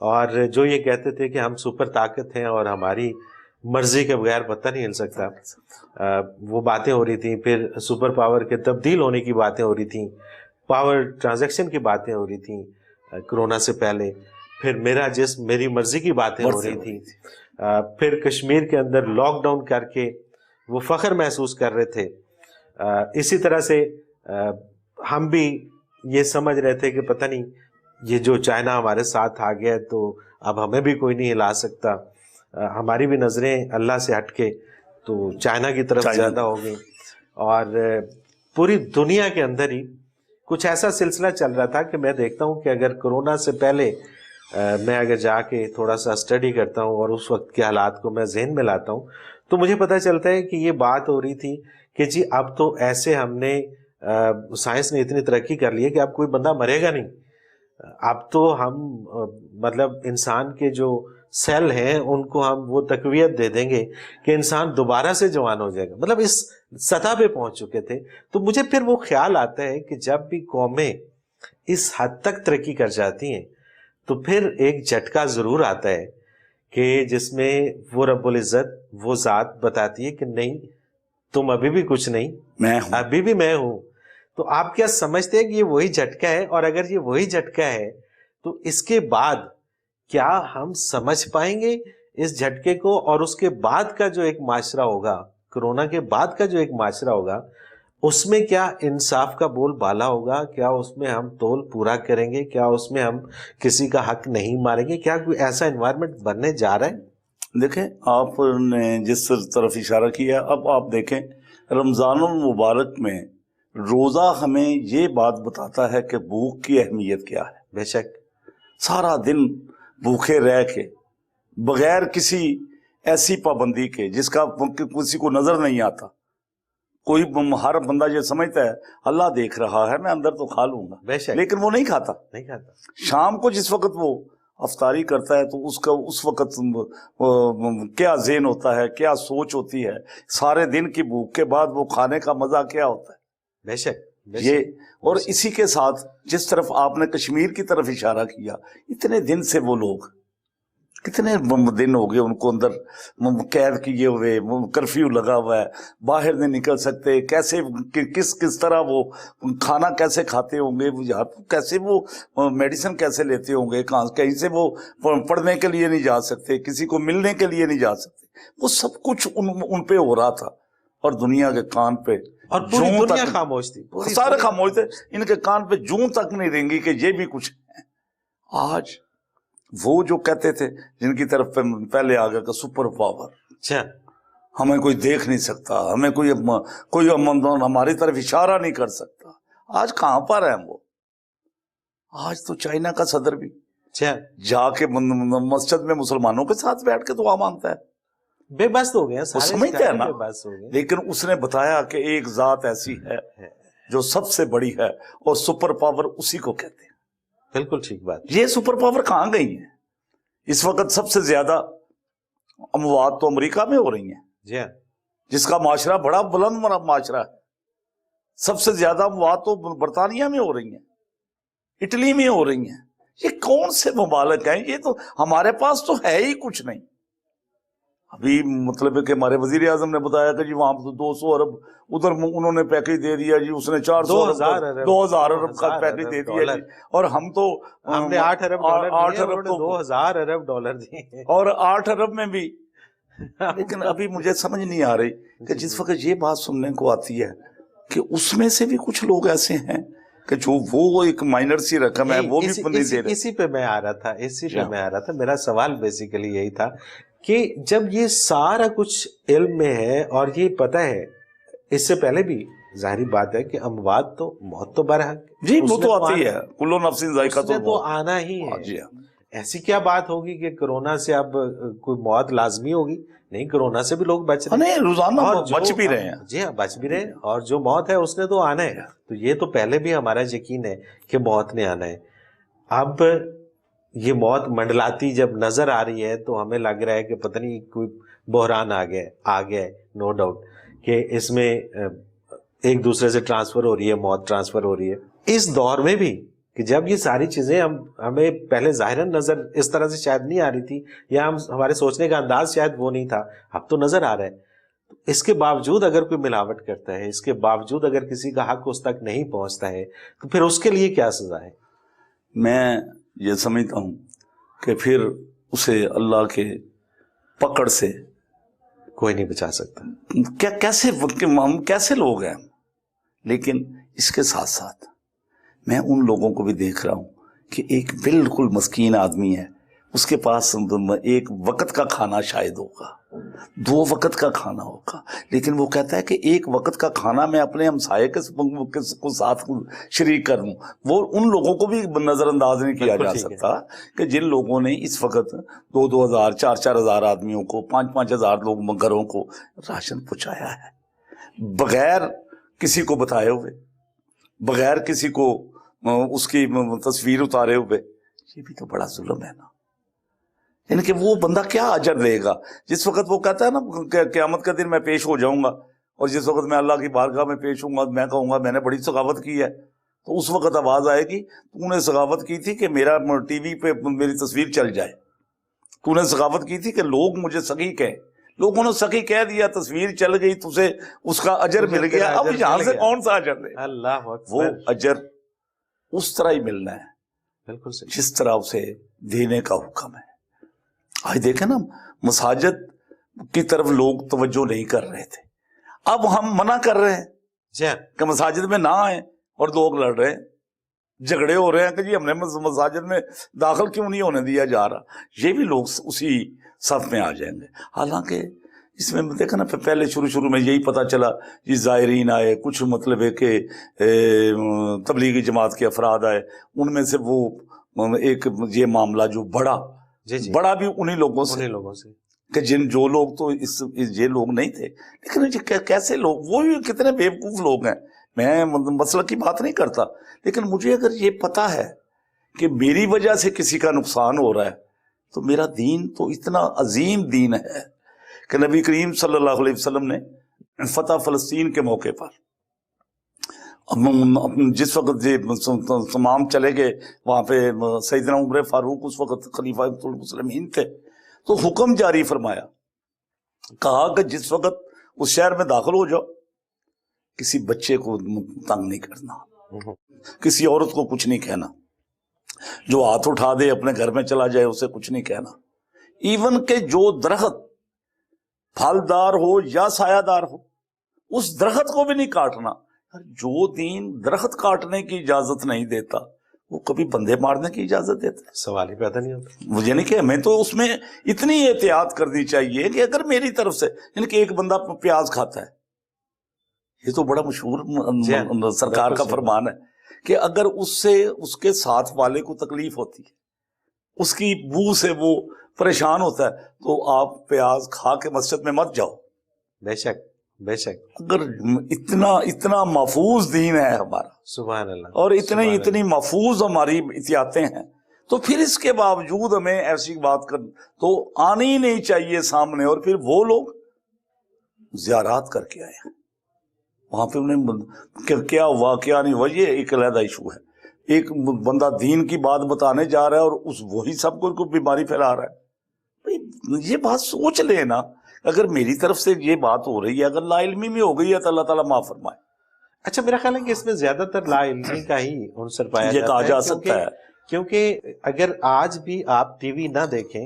اور جو یہ کہتے تھے کہ ہم سپر طاقت ہیں اور ہماری مرضی کے بغیر پتہ نہیں ہل سکتا، وہ باتیں ہو رہی تھیں. پھر سپر پاور کے تبدیل ہونے کی باتیں ہو رہی تھیں، پاور ٹرانزیکشن کی باتیں ہو رہی تھیں کرونا سے پہلے. پھر میرا جسم میری مرضی کی باتیں ہو رہی تھیں. پھر کشمیر کے اندر لاک ڈاؤن کر کے وہ فخر محسوس کر رہے تھے. اسی طرح سے ہم بھی یہ سمجھ رہے تھے کہ پتہ نہیں یہ جو چائنا ہمارے ساتھ آ گیا تو اب ہمیں بھی کوئی نہیں ہلا سکتا. ہماری بھی نظریں اللہ سے ہٹ کے تو چائنا کی طرف زیادہ ہو گئی. اور پوری دنیا کے اندر ہی کچھ ایسا سلسلہ چل رہا تھا کہ میں دیکھتا ہوں کہ اگر کرونا سے پہلے میں اگر جا کے تھوڑا سا اسٹڈی کرتا ہوں اور اس وقت کے حالات کو میں ذہن میں لاتا ہوں تو مجھے پتہ چلتا ہے کہ یہ بات ہو رہی تھی کہ جی اب تو ایسے ہم نے سائنس نے اتنی ترقی کر لی ہے کہ اب کوئی بندہ مرے گا نہیں. اب تو ہم مطلب انسان کے جو سیل ہیں ان کو ہم وہ تقویت دے دیں گے کہ انسان دوبارہ سے جوان ہو جائے گا. مطلب اس سطح پہ پہنچ چکے تھے. تو مجھے پھر وہ خیال آتا ہے کہ جب بھی قومیں اس حد تک ترقی کر جاتی ہیں تو پھر ایک جھٹکا ضرور آتا ہے کہ جس میں وہ رب العزت وہ ذات بتاتی ہے کہ نہیں تم ابھی بھی کچھ نہیں، میں ہوں، ابھی بھی میں ہوں. تو آپ کیا سمجھتے ہیں کہ یہ وہی جھٹکا ہے؟ اور اگر یہ وہی جھٹکا ہے تو اس کے بعد کیا ہم سمجھ پائیں گے اس جھٹکے کو؟ اور اس کے بعد کا جو ایک معاشرہ ہوگا، کرونا کے بعد کا جو ایک معاشرہ ہوگا، اس میں کیا انصاف کا بول بالا ہوگا؟ کیا اس میں ہم تول پورا کریں گے؟ کیا اس میں ہم کسی کا حق نہیں ماریں گے؟ کیا کوئی ایسا انوائرمنٹ بننے جا رہا ہے؟ دیکھیں آپ نے جس طرف اشارہ کیا، اب آپ دیکھیں رمضان المبارک میں روزہ ہمیں یہ بات بتاتا ہے کہ بھوک کی اہمیت کیا ہے. بے شک. سارا سارا دن بھوکے رہ کے بغیر کسی ایسی پابندی کے جس کا کسی کو نظر نہیں آتا. کوئی ہر بندہ یہ سمجھتا ہے اللہ دیکھ رہا ہے میں اندر تو کھا لوں گا، بے شک لیکن وہ نہیں کھاتا. نہیں کھاتا. شام کو جس وقت وہ افطاری کرتا ہے تو اس کا اس وقت کیا ذہن ہوتا ہے، کیا سوچ ہوتی ہے، سارے دن کی بھوک کے بعد وہ کھانے کا مزہ کیا ہوتا ہے. بے شک. یہ اور اسی کے ساتھ جس طرف آپ نے کشمیر کی طرف اشارہ کیا، اتنے دن سے وہ لوگ کتنے دن ہو گئے ان کو اندر قید کیے ہوئے، کرفیو لگا ہوا ہے، باہر نہیں نکل سکتے. کیسے کس طرح وہ کھانا کیسے کھاتے ہوں گے، کیسے وہ میڈیسن کیسے لیتے ہوں گے، کہیں سے وہ پڑھنے کے لیے نہیں جا سکتے، کسی کو ملنے کے لیے نہیں جا سکتے. وہ سب کچھ ان پہ ہو رہا تھا اور دنیا کے کان پہ اور پوری دنیا خاموش تھی. سارے خاموش تھے. ان کے کان پہ جوں تک نہیں رہیں گی کہ یہ بھی کچھ ہے. آج وہ جو کہتے تھے جن کی طرف پہلے آ گیا کہ سپر پاور، اچھا ہمیں کوئی دیکھ نہیں سکتا، ہمیں کوئی ہماری طرف اشارہ نہیں کر سکتا، آج کہاں پر ہیں وہ؟ آج تو چائنا کا صدر بھی اچھا جا کے مسجد میں مسلمانوں کے ساتھ بیٹھ کے دعا مانگتا ہے. بے بس ہو گیا. وہ سمجھتے ہیں نا، بے بس ہو گئے. لیکن اس نے بتایا کہ ایک ذات ایسی ہے جو سب سے بڑی ہے اور سپر پاور اسی کو کہتے ہیں. بالکل ٹھیک بات. یہ سپر پاور کہاں گئی ہیں؟ اس وقت سب سے زیادہ اموات تو امریکہ میں ہو رہی ہیں، جی ہاں، جس کا معاشرہ بڑا بلند معاشرہ ہے. سب سے زیادہ اموات تو برطانیہ میں ہو رہی ہیں، اٹلی میں ہو رہی ہیں. یہ کون سے ممالک ہیں؟ یہ تو ہمارے پاس تو ہے ہی کچھ نہیں. ابھی مطلب ہے کہ ہمارے وزیر اعظم نے بتایا کہ جی وہاں پہ 200 ارب ادھر انہوں نے پیکج دے دیا جی، اس نے 2000 ارب کا پیکج دے دیا جی، اور ہم تو ہم نے 8 ارب ڈالر 2000 ارب ڈالر دیے اور 8 ارب میں بھی. لیکن ابھی مجھے سمجھ نہیں آ رہی کہ جس وقت یہ بات سننے کو آتی ہے کہ اس میں سے بھی کچھ لوگ ایسے ہیں کہ جو وہ ایک مائنر سی رقم ہے وہ بھی نہیں دے رہے. اسی پہ میں آ رہا تھا. میرا سوال بیسیکلی یہی تھا کہ جب یہ سارا کچھ علم میں ہے اور یہ پتہ ہے، اس سے پہلے بھی ظاہری بات ہے کہ اموات تو موت تو برحق جی وہ تو آتی ہے، کلو نفس ذائقۃ الموت تو آنا ہی ہے. جی ایسی کیا بات ہوگی کہ کرونا سے اب کوئی موت لازمی ہوگی؟ نہیں، کرونا سے بھی لوگ بچ رہے ہیں، روزانہ بچ بھی رہے ہیں. جی ہاں، بچ بھی رہے ہیں، اور جو موت ہے اس نے تو آنا ہے. تو یہ تو pہلے بھی ہمارا یقین ہے کہ موت نے آنا ہے. اب یہ موت منڈلاتی جب نظر آ رہی ہے تو ہمیں لگ رہا ہے کہ پتہ نہیں کوئی بحران آ گیا ہے. نو ڈاؤٹ کہ اس میں ایک دوسرے سے ٹرانسفر ہو رہی ہے، موت ٹرانسفر ہو رہی ہے. اس دور میں بھی کہ جب یہ ساری چیزیں ہمیں پہلے ظاہراً نظر اس طرح سے شاید نہیں آ رہی تھی، یا ہمارے سوچنے کا انداز شاید وہ نہیں تھا، اب تو نظر آ رہا ہے. اس کے باوجود اگر کوئی ملاوٹ کرتا ہے، اس کے باوجود اگر کسی کا حق اس تک نہیں پہنچتا ہے، تو پھر اس کے لیے کیا سزا ہے؟ میں یہ سمجھتا ہوں کہ پھر اسے اللہ کے پکڑ سے کوئی نہیں بچا سکتا. ہم کیسے لوگ ہیں. لیکن اس کے ساتھ ساتھ میں ان لوگوں کو بھی دیکھ رہا ہوں کہ ایک بالکل مسکین آدمی ہے، اس کے پاس ایک وقت کا کھانا شاید ہوگا، 2 وقت کا کھانا ہوگا، لیکن وہ کہتا ہے کہ ایک وقت کا کھانا میں اپنے ہمسائے کے ساتھ شریک کر دوں. وہ ان لوگوں کو بھی نظر انداز نہیں کیا جا سکتا کہ جن لوگوں نے اس وقت 2-2 ہزار 4-4 ہزار آدمیوں کو 5-5 ہزار لوگ گھروں کو راشن پہنچایا ہے، بغیر کسی کو بتائے ہوئے، بغیر کسی کو اس کی تصویر اتارے ہوئے. یہ بھی تو بڑا ظلم ہے نا. یعنی کہ وہ بندہ کیا اجر دے گا جس وقت وہ کہتا ہے نا کہ قیامت کا دن میں پیش ہو جاؤں گا، اور جس وقت میں اللہ کی بارگاہ میں پیش ہوں گا میں کہوں گا میں نے بڑی سخاوت کی ہے، تو اس وقت آواز آئے گی تو نے سخاوت کی تھی کہ میرا ٹی وی پہ میری تصویر چل جائے، تو نے سخاوت کی تھی کہ لوگ مجھے سخی کہیں. لوگوں نے سخی کہہ دیا، تصویر چل گئی، تجھے اس کا اجر مل گیا. اب یہاں سے کون سا اجر دے؟ اللہ اکبر. وہ اجر اس طرح ہی ملنا ہے بالکل صحیح، جس طرح اسے دینے کا حکم ہے. آج دیکھیں نا مساجد کی طرف لوگ توجہ نہیں کر رہے تھے، اب ہم منع کر رہے ہیں کہ مساجد میں نہ آئیں، اور لوگ لڑ رہے ہیں، جھگڑے ہو رہے ہیں کہ جی ہم نے مساجد میں داخل کیوں نہیں ہونے دیا جا رہا. یہ بھی لوگ اسی صف میں آ جائیں گے. حالانکہ اس میں دیکھا نا پہلے شروع میں یہی پتا چلا یہ زائرین آئے، کچھ مطلب ہے کہ تبلیغی جماعت کے افراد آئے، ان میں سے وہ ایک یہ معاملہ جو بڑا بھی انہی لوگوں سے کہ جو لوگ تو یہ لوگ نہیں تھے. لیکن کیسے لوگ، وہ کتنے بیوقوف لوگ ہیں. میں مسئلہ کی بات نہیں کرتا، لیکن مجھے اگر یہ پتا ہے کہ میری وجہ سے کسی کا نقصان ہو رہا ہے، تو میرا دین تو اتنا عظیم دین ہے کہ نبی کریم صلی اللہ علیہ وسلم نے فتح فلسطین کے موقع پر جس وقت تمام چلے گئے وہاں پہ سیدنا عمر فاروق اس وقت خلیفہ المسلمین تھے، تو حکم جاری فرمایا، کہا کہ جس وقت اس شہر میں داخل ہو جاؤ کسی بچے کو تنگ نہیں کرنا، کسی عورت کو کچھ نہیں کہنا، جو ہاتھ اٹھا دے اپنے گھر میں چلا جائے اسے کچھ نہیں کہنا. ایون کہ جو درخت پھلدار ہو یا سایہ دار ہو اس درخت کو بھی نہیں کاٹنا. جو دین درخت کاٹنے کی اجازت نہیں دیتا وہ کبھی بندے مارنے کی اجازت دیتا ہے؟ سوال ہی پیدا نہیں ہوتا. مجھے نہیں کہ ہمیں تو اس میں اتنی احتیاط کرنی چاہیے کہ اگر میری طرف سے یعنی کہ ایک بندہ پیاز کھاتا ہے، یہ تو بڑا مشہور سرکار کا فرمان ہے کہ اگر اس سے اس کے ساتھ والے کو تکلیف ہوتی ہے، اس کی بو سے وہ پریشان ہوتا ہے، تو آپ پیاز کھا کے مسجد میں مت جاؤ. بے شک بے شک. اگر اتنا محفوظ دین ہے ہمارا، سبحان اللہ، اور اتنی محفوظ ہماری احتیاطیں ہیں، تو پھر اس کے باوجود ہمیں ایسی بات کر تو آنی ہی نہیں چاہیے سامنے. اور پھر وہ لوگ زیارات کر کے آئے وہاں پہ، انہیں کیا ہوا کیا نہیں ہوا یہ ایک علیحدہ ایشو ہے. ایک بندہ دین کی بات بتانے جا رہا ہے اور وہی سب کو بیماری پھیلا رہا ہے. یہ بات سوچ لے نا، اگر میری طرف سے یہ بات ہو رہی ہے، اگر لا علمی میں ہو گئی ہے تو اللہ تعالیٰ معاف فرمائے. اچھا، میرا خیال ہے کہ اس میں زیادہ تر لا علمی کا ہی عنصر پایا یہ کہا جا سکتا ہے، کیونکہ اگر آج بھی آپ ٹی وی نہ دیکھیں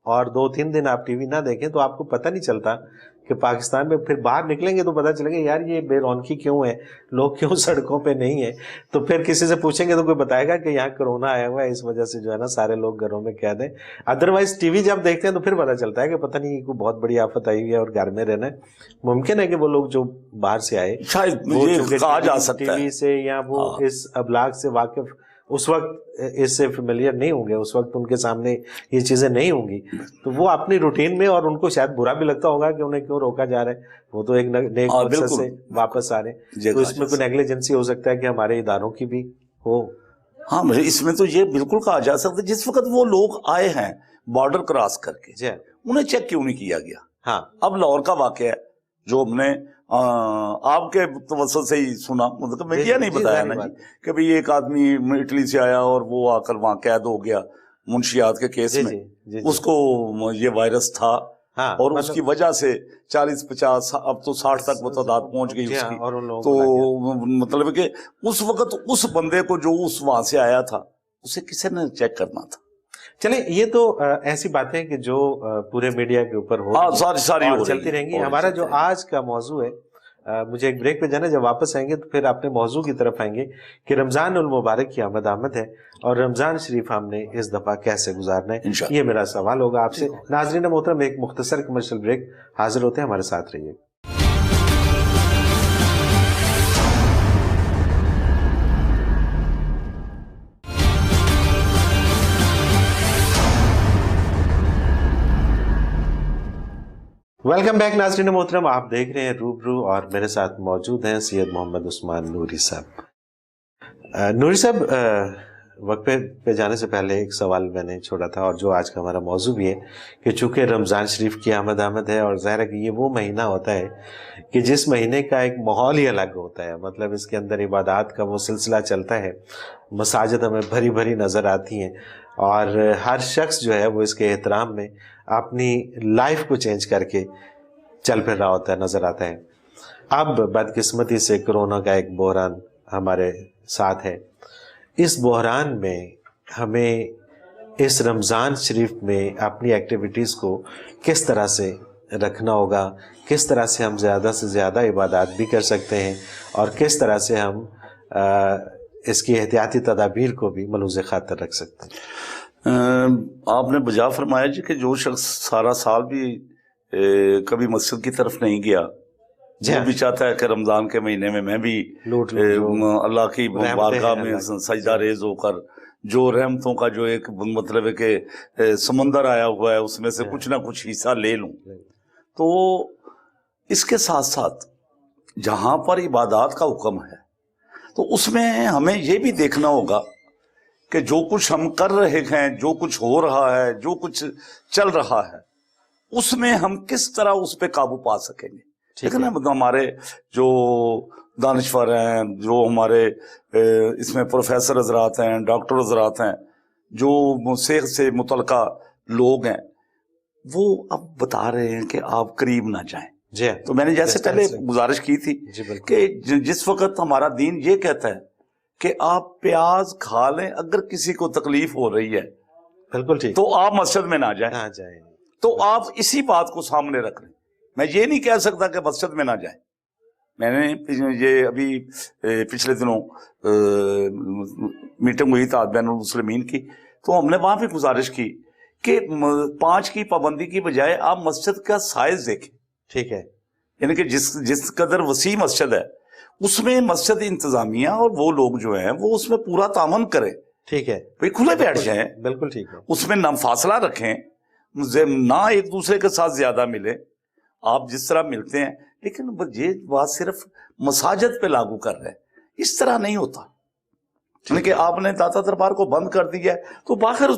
اور 2-3 دن آپ ٹی وی نہ دیکھیں تو آپ کو پتہ نہیں چلتا کہ پاکستان میں پھر باہر نکلیں گے تو پتہ چلے گا یار یہ بے رونقی کیوں ہے، لوگ کیوں سڑکوں پہ نہیں ہیں. تو پھر کسی سے پوچھیں گے تو کوئی بتائے گا کہ یہاں کرونا آیا ہوا ہے، اس وجہ سے جو ہے نا سارے لوگ گھروں میں قید ہیں. ادروائز ٹی وی جب دیکھتے ہیں تو پھر پتہ چلتا ہے کہ پتہ نہیں کوئی بہت بڑی آفت آئی ہوئی ہے اور گھر میں رہنا ہے. ممکن ہے کہ وہ لوگ جو باہر سے آئے شاید یہ کہا جا سکتا ہے ٹی وی سے یا وہ اس ابلاغ سے واقف اس وقت اس سے فیملیئر نہیں ہوں گے، اس وقت ان کے سامنے یہ چیزیں نہیں ہوں گی، تو وہ اپنی روٹین میں، اور ان کو شاید برا بھی لگتا ہوگا کہ انہیں کیوں روکا جا رہا ہے، وہ تو ایک نیک مقصد سے واپس آ رہے ہیں. تو اس میں کوئی نیگلیجنسی ہو سکتا ہے کہ ہمارے اداروں کی بھی ہو. ہاں اس میں تو یہ بالکل کہا جا سکتا ہے جس وقت وہ لوگ آئے ہیں بارڈر کراس کر کے، انہیں چیک کیوں نہیں کیا گیا. ہاں، اب لاہور کا واقعہ ہے جو ہم نے آپ کے توسط سے ہی سنا، مطلب میں یہ نہیں بتایا نا جی کہ بھئی ایک آدمی اٹلی سے آیا اور وہ آ کر وہاں قید ہو گیا منشیات کے کیس میں، اس کو یہ وائرس تھا اور اس کی وجہ سے 40-50 اب تو 60 تک وہ تعداد پہنچ گئی اس کی، تو مطلب کہ اس وقت اس بندے کو جو اس وہاں سے آیا تھا اسے کسی نے چیک کرنا تھا۔ چلیں یہ تو ایسی باتیں کہ جو پورے میڈیا کے اوپر ہو ساری اور چلتی رہیں گی۔ ہمارا جو آج کا موضوع ہے، مجھے ایک بریک پہ جانا، جب واپس آئیں گے تو پھر اپنے موضوع کی طرف آئیں گے کہ رمضان المبارک کی آمد ہے اور رمضان شریف ہم نے اس دفعہ کیسے گزارنا ہے، یہ میرا سوال ہوگا آپ سے۔ ناظرین محترم، ایک مختصر کمرشل بریک، حاضر ہوتے ہیں، ہمارے ساتھ رہیے۔ ویلکم بیک ناظرین محترم، آپ دیکھ رہے ہیں روبرو اور میرے ساتھ موجود ہیں سید محمد عثمان نوری صاحب۔ نوری صاحب، وقفے پہ جانے سے پہلے ایک سوال میں نے چھوڑا تھا، اور جو آج کا ہمارا موضوع بھی ہے کہ چونکہ رمضان شریف کی آمد ہے، اور ظاہر ہے کہ یہ وہ مہینہ ہوتا ہے کہ جس مہینے کا ایک ماحول ہی الگ ہوتا ہے، مطلب اس کے اندر عبادات کا وہ سلسلہ چلتا ہے، مساجد ہمیں بھری بھری نظر آتی ہیں، اور ہر شخص جو ہے وہ اس کے احترام میں اپنی لائف کو چینج کر کے چل پھر رہا ہوتا ہے، نظر آتا ہے۔ اب بدقسمتی سے کرونا کا ایک بحران ہمارے ساتھ ہے۔ اس بحران میں ہمیں اس رمضان شریف میں اپنی ایکٹیویٹیز کو کس طرح سے رکھنا ہوگا، کس طرح سے ہم زیادہ سے زیادہ عبادات بھی کر سکتے ہیں، اور کس طرح سے ہم اس کی احتیاطی تدابیر کو بھی ملحوظ خاطر رکھ سکتے ہیں۔ آپ نے بجا فرمایا جی کہ جو شخص سارا سال بھی کبھی مسجد کی طرف نہیں گیا، وہ بھی چاہتا ہے کہ رمضان کے مہینے میں بھی اللہ کی بارگاہ میں سجدہ ریز ہو کر جو رحمتوں کا جو ایک مطلب ہے کہ سمندر آیا ہوا ہے اس میں سے کچھ نہ کچھ حصہ لے لوں۔ تو اس کے ساتھ ساتھ جہاں پر عبادات کا حکم ہے تو اس میں ہمیں یہ بھی دیکھنا ہوگا کہ جو کچھ ہم کر رہے ہیں، جو کچھ ہو رہا ہے، جو کچھ چل رہا ہے، اس میں ہم کس طرح اس پہ قابو پا سکیں گے۔ ٹھیک ہے نا، ہمارے جو دانشور ہیں، جو ہمارے اس میں پروفیسر حضرات ہیں، ڈاکٹر حضرات ہیں، جو صحت سے متعلقہ لوگ ہیں، وہ اب بتا رہے ہیں کہ آپ قریب نہ جائیں۔ تو میں نے جیسے پہلے گزارش کی تھی کہ جس وقت ہمارا دین یہ کہتا ہے کہ آپ پیاز کھا لیں اگر کسی کو تکلیف ہو رہی ہے، بالکل ٹھیک، تو آپ مسجد میں نہ جائیں۔ تو آپ اسی بات کو سامنے رکھ لیں۔ میں یہ نہیں کہہ سکتا کہ مسجد میں نہ جائیں۔ میں نے یہ ابھی پچھلے دنوں میٹنگ ہوئی تھا بین المسلمین کی، تو ہم نے وہاں پہ گزارش کی کہ 5 کی پابندی کی بجائے آپ مسجد کا سائز دیکھیں۔ ٹھیک ہے، یعنی کہ جس قدر وسیع مسجد ہے اس میں مسجد انتظامیہ اور وہ لوگ جو ہیں وہ اس میں پورا تعاون کریں۔ ٹھیک ہے، بھئی کھلے بیٹھ جائیں، بالکل ٹھیک ہے، اس میں نہ فاصلہ رکھیں، نہ ایک دوسرے کے ساتھ زیادہ ملیں، آپ جس طرح ملتے ہیں، لیکن یہ بات صرف مساجد پہ لاگو کر رہے ہیں، اس طرح نہیں ہوتا۔ یعنی کہ آپ نے داتا دربار کو بند کر دیا ہے تو باہر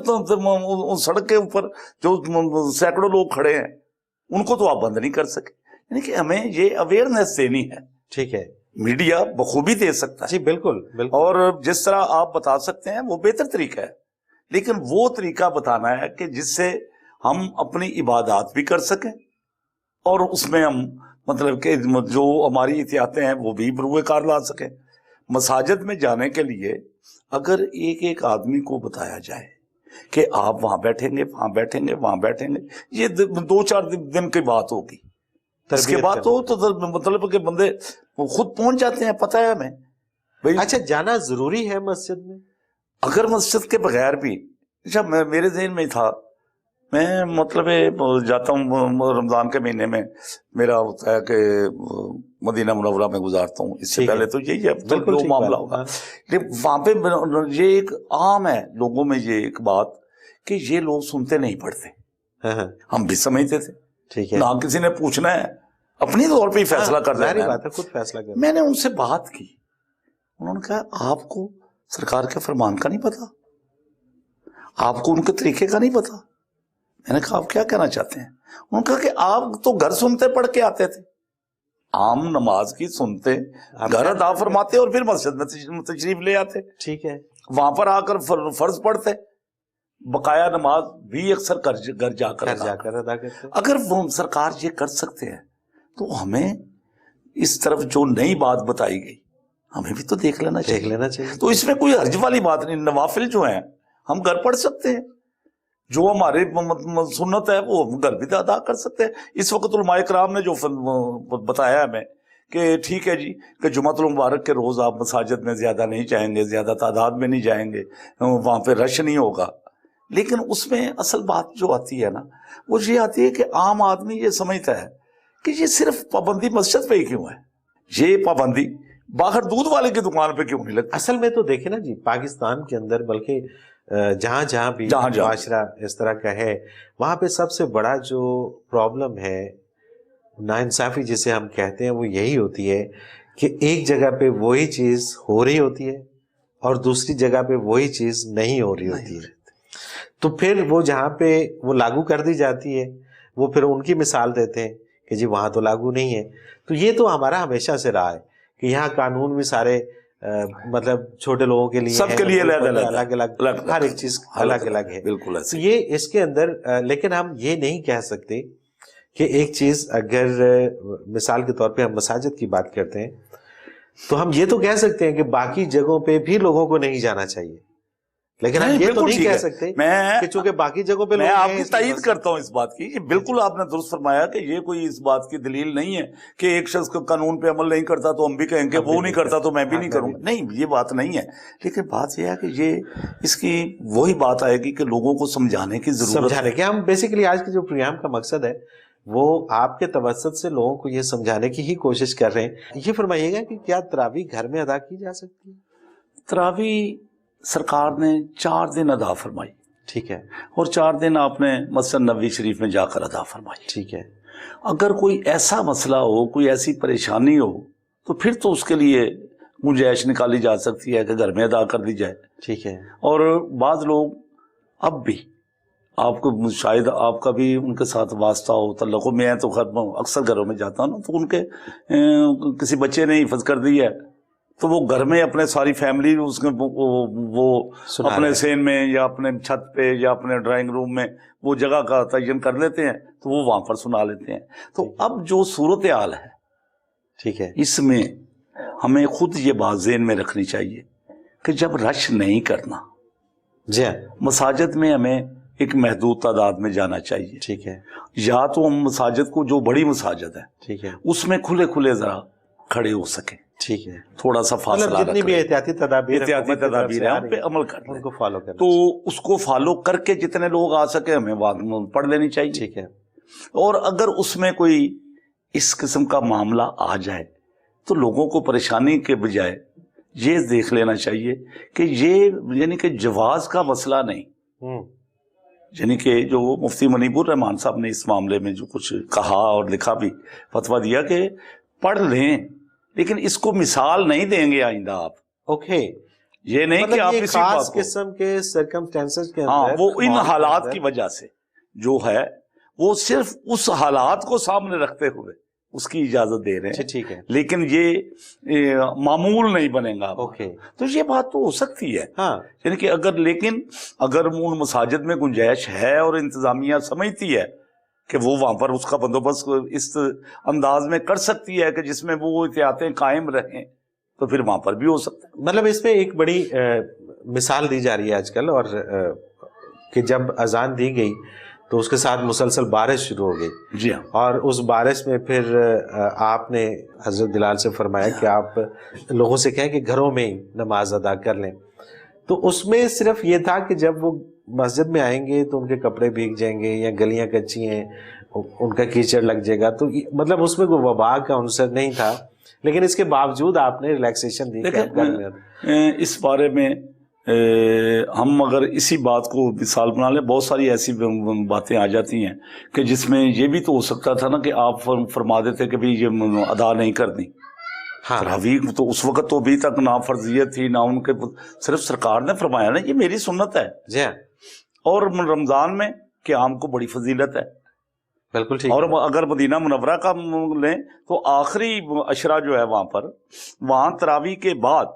سڑک کے اوپر جو سینکڑوں لوگ کھڑے ہیں ان کو تو آپ بند نہیں کر سکے۔ یعنی کہ ہمیں یہ اویئرنیس دینی ہے۔ ٹھیک ہے، میڈیا بخوبی دے سکتا ہے، جی بالکل بالکل، اور جس طرح آپ بتا سکتے ہیں وہ بہتر طریقہ ہے، لیکن وہ طریقہ بتانا ہے کہ جس سے ہم اپنی عبادات بھی کر سکیں اور اس میں ہم مطلب کہ جو ہماری احتیاطیں ہیں وہ بھی بروئے کار لا سکیں۔ مساجد میں جانے کے لیے اگر ایک آدمی کو بتایا جائے کہ آپ وہاں بیٹھیں گے، وہاں بیٹھیں گے، وہاں بیٹھیں گے، یہ 2-4 دن کی بات ہوگی، اس کے بعد تو مطلب کہ بندے خود پہنچ جاتے ہیں، پتہ ہے ہمیں۔ اچھا، جانا ضروری ہے مسجد میں؟ اگر مسجد کے بغیر بھی، اچھا میرے ذہن میں تھا، میں مطلب جاتا ہوں رمضان کے مہینے میں، میرا ہوتا ہے کہ مدینہ منورہ میں گزارتا ہوں، اس سے پہلے تو یہی ہے جو معاملہ ہوگا، لیکن وہاں پہ یہ ایک عام ہے لوگوں میں یہ ایک بات کہ یہ لوگ سنتے نہیں پڑھتے، ہم بھی سمجھتے تھے، ٹھیک ہے، نہ کسی نے پوچھنا ہے، اپنی طور پہ ہی فیصلہ کر رہے ہیں، خود فیصلہ کر۔ میں نے ان سے بات کی، انہوں نے کہا آپ کو سرکار کے فرمان کا نہیں پتا، آپ کو ان کے طریقے کا نہیں پتا۔ میں نے کہا آپ کیا کہنا چاہتے ہیں؟ انہوں نے کہا کہ آپ تو گھر سنتے پڑھ کے آتے تھے، عام نماز کی سنتے گھر ادا فرماتے اور پھر مسجد میں تشریف لے آتے, ٹھیک ہے, وہاں پر آ کر فرض پڑھتے, بقایا نماز بھی اکثر گھر جا کر ادا کرتے. اگر وہ سرکار یہ کر سکتے ہیں تو ہمیں اس طرف جو نئی بات بتائی گئی ہمیں بھی تو دیکھ لینا چاہیے. تو اس میں کوئی حرج والی بات نہیں, نوافل جو ہیں ہم گھر پڑھ سکتے ہیں, جو ہمارے سنت ہے وہ ہم گھر بھی ادا کر سکتے ہیں. اس وقت علماء کرام نے جو بتایا ہمیں کہ ٹھیک ہے جی کہ جمعۃ المبارک کے روز آپ مساجد میں زیادہ نہیں جائیں گے, زیادہ تعداد میں نہیں جائیں گے, وہاں پہ رش نہیں ہوگا, لیکن اس میں اصل بات جو آتی ہے نا وہ یہ آتی ہے کہ عام آدمی یہ سمجھتا ہے کہ یہ صرف پابندی مسجد پہ ہی کیوں ہے, یہ پابندی باہر دودھ والے کی دکان پہ کیوں نہیں لگتی. اصل میں تو دیکھیں نا جی, پاکستان کے اندر بلکہ جہاں بھی معاشرہ اس طرح کا ہے وہاں پہ سب سے بڑا جو پرابلم ہے, ناانصافی جسے ہم کہتے ہیں, وہ یہی ہوتی ہے کہ ایک جگہ پہ وہی چیز ہو رہی ہوتی ہے اور دوسری جگہ پہ وہی چیز نہیں ہو رہی ہوتی ہے. تو پھر وہ جہاں پہ وہ لاگو کر دی جاتی ہے وہ پھر ان کی مثال دیتے ہیں کہ جی وہاں تو لاگو نہیں ہے. تو یہ تو ہمارا ہمیشہ سے رہا ہے کہ یہاں قانون بھی سارے مطلب چھوٹے لوگوں کے لیے, سب کے لیے الگ الگ, ہر ایک چیز الگ الگ ہے. بالکل تو یہ اس کے اندر, لیکن ہم یہ نہیں کہہ سکتے کہ ایک چیز اگر مثال کے طور پہ ہم مساجد کی بات کرتے ہیں تو ہم یہ تو کہہ سکتے ہیں کہ باقی جگہوں پہ بھی لوگوں کو نہیں جانا چاہیے, لیکن ہم یہ تو نہیں کہہ سکتے کہ چونکہ باقی جگہوں پہ میں آپ کی تائید کرتا ہوں اس بات کی. یہ بالکل آپ نے درست فرمایا کہ یہ کوئی اس بات کی دلیل نہیں ہے کہ ایک شخص کو قانون پہ عمل نہیں کرتا تو ہم بھی کہیں گے وہ نہیں کرتا تو میں بھی نہیں کروں گا. نہیں, یہ بات نہیں ہے. لیکن بات یہ ہے کہ یہ اس کی وہی بات آئے گی کہ لوگوں کو سمجھانے کی ضرورت ہے. ہم بیسیکلی آج کے جو پروگرام کا مقصد ہے وہ آپ کے توسط سے لوگوں کو یہ سمجھانے کی ہی کوشش کر رہے ہیں. یہ فرمائیے گا کہ کیا تراویح گھر میں ادا کی جا سکتی ہے؟ تراویح سرکار نے 4 دن ادا فرمائی, ٹھیک ہے, اور 4 دن آپ نے مسجد نبوی شریف میں جا کر ادا فرمائی, ٹھیک ہے. اگر کوئی ایسا مسئلہ ہو, کوئی ایسی پریشانی ہو تو پھر تو اس کے لیے گنجائش نکالی جا سکتی ہے کہ گھر میں ادا کر دی جائے, ٹھیک ہے. اور بعض لوگ اب بھی آپ کو شاید آپ کا بھی ان کے ساتھ واسطہ ہو, تعلق ہو, میں تو اکثر گھروں میں جاتا ہوں نا تو ان کے کسی بچے نے حفظ کر دی ہے تو وہ گھر میں اپنے ساری فیملی اس کے وہ اپنے سین میں یا اپنے چھت پہ یا اپنے ڈرائنگ روم میں وہ جگہ کا تعین کر لیتے ہیں تو وہ وہاں پر سنا لیتے ہیں. تو اب جو صورتحال ہے, ٹھیک ہے, اس میں ہمیں خود یہ بات ذہن میں رکھنی چاہیے کہ جب رش نہیں کرنا, جی مساجد میں ہمیں ایک محدود تعداد میں جانا چاہیے, ٹھیک ہے. یا تو ہم مساجد کو, جو بڑی مساجد ہے ٹھیک ہے, اس میں کھلے کھلے ذرا کھڑے ہو سکیں, ٹھیک ہے, تھوڑا سا فاصلہ جتنی بھی احتیاطی تدابیر ہیں ان پہ عمل کر ان کو فالو کرنا, تو اس کو فالو کر کے جتنے لوگ آ سکے ہمیں پڑھ لینی چاہیے, ٹھیک ہے. اور اگر اس میں کوئی اس قسم کا معاملہ آ جائے تو لوگوں کو پریشانی کے بجائے یہ دیکھ لینا چاہیے کہ یہ یعنی کہ جواز کا مسئلہ نہیں, یعنی کہ جو مفتی منیب الرحمان صاحب نے اس معاملے میں جو کچھ کہا اور لکھا بھی, فتویٰ دیا کہ پڑھ لیں لیکن اس کو مثال نہیں دیں گے آئندہ آپ. اوکے, یہ نہیں کہ آپ اسی خاص قسم کے سرکمسٹینسز کے اندر, وہ ان حالات کی وجہ سے جو ہے وہ صرف اس حالات کو سامنے رکھتے ہوئے اس کی اجازت دے رہے ہیں, ٹھیک ہے, لیکن یہ معمول نہیں بنے گا. اوکے, تو یہ بات تو ہو سکتی ہے, ہاں, یعنی کہ اگر ان مساجد میں گنجائش ہے اور انتظامیہ سمجھتی ہے کہ وہ وہاں پر اس کا بندوبست اس انداز میں کر سکتی ہے کہ جس میں وہ احتیاطیں قائم رہیں, تو پھر وہاں پر بھی ہو سکتا ہے. مطلب اس میں ایک بڑی مثال دی جا رہی ہے آج کل, اور کہ جب اذان دی گئی تو اس کے ساتھ مسلسل بارش شروع ہو گئی. جی ہاں, اور اس بارش میں پھر آپ نے حضرت بلال سے فرمایا کہ آپ لوگوں سے کہیں کہ گھروں میں ہی نماز ادا کر لیں. تو اس میں صرف یہ تھا کہ جب وہ مسجد میں آئیں گے تو ان کے کپڑے بھیگ جائیں گے, یا گلیاں کچی ہیں ان کا کیچڑ لگ جائے گا, تو مطلب اس میں کوئی وبا کا عنصر نہیں تھا, لیکن اس کے باوجود آپ نے ریلیکسیشن دی. اس بارے میں ہم اگر اسی بات کو مثال بنا لیں, بہت ساری ایسی باتیں آ جاتی ہیں کہ جس میں یہ بھی تو ہو سکتا تھا نا کہ آپ فرما دیتے کہ بھی یہ ادا نہیں کرنی. تراویح تو اس وقت تو ابھی تک نہ فرضیت تھی نہ ان کے, صرف سرکار نے فرمایا نا یہ میری سنت ہے. جی, اور رمضان میں قیام کو بڑی فضیلت ہے, بالکل ٹھیک. اور اگر مدینہ منورہ کا لیں تو آخری عشرہ جو ہے وہاں تراویح کے بعد،